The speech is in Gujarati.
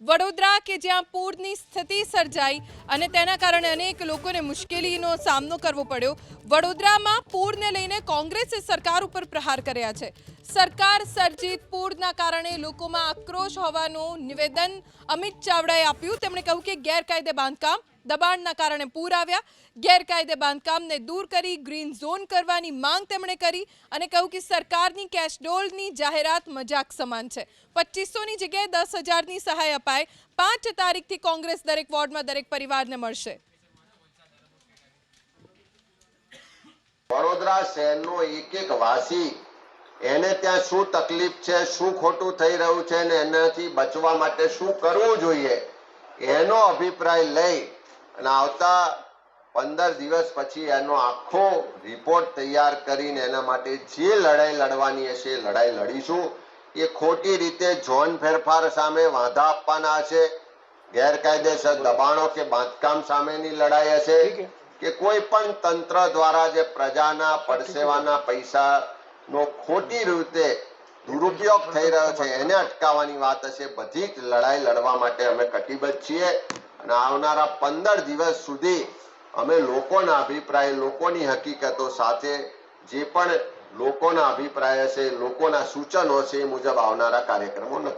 વડોદરા કે જ્યાં પૂરની સ્થિતિ સર્જાઈ અને તેના કારણે અનેક લોકોને મુશ્કેલીનો સામનો કરવો પડ્યો। વડોદરામાં પૂરને લઈને કોંગ્રેસે સરકાર ઉપર પ્રહાર કર્યા છે। સરકાર સર્જિત પૂરના કારણે લોકોમાં આક્રોશ હોવાનું નિવેદન અમિત ચાવડાએ આપ્યું। તેમણે કહ્યું કે ગેરકાયદે બાંધકામ દબાણના કારણે પૂર આવ્યા। ગેરકાયદે બાંધકામને દૂર કરી ગ્રીન ઝોન કરવાની માંગ તેમણે કરી અને કહ્યું કે સરકારની કેશડોલની જાહેરાત મજાક સમાન છે। 2500ની જગ્યાએ 10,000ની સહાય અપાય। 5 તારીખથી કોંગ્રેસ દરેક વોર્ડમાં દરેક પરિવારને મળશે। વડોદરા શહેરનો એક વાસી એને ત્યાં શું તકલીફ છે, શું ખોટું થઈ રહ્યું છે અને એનાથી બચવા માટે શું કરવું જોઈએ એનો અભિપ્રાય લઈ અને આવતા 15 દિવસ પછી એનો આખો રિપોર્ટ તૈયાર કરીને એના માટે જે લડાઈ લડવાની હશે એ લડાઈ લડીશું। એ ખોટી રીતે ઝોન ફેરફાર સામે વાંધા આપવાના હશે, ગેરકાયદેસર દબાણો કે બાંધકામ સામેની લડાઈ હશે કે કોઈ પણ તંત્ર દ્વારા જે પ્રજાના પરસેવાના પૈસાનો ખોટી રીતે દુરુપયોગ થઈ રહ્યો છે એને અટકાવવાની વાત હશે। બધી જ લડાઈ લડવા માટે અમે કટિબદ્ધ છીએ અને આવનારા 15 દિવસ સુધી અમે લોકોના અભિપ્રાય, લોકોની હકીકતો સાથે જે પણ લોકોના અભિપ્રાય હશે, લોકોના સૂચનો છે એ મુજબ આવનારા કાર્યક્રમો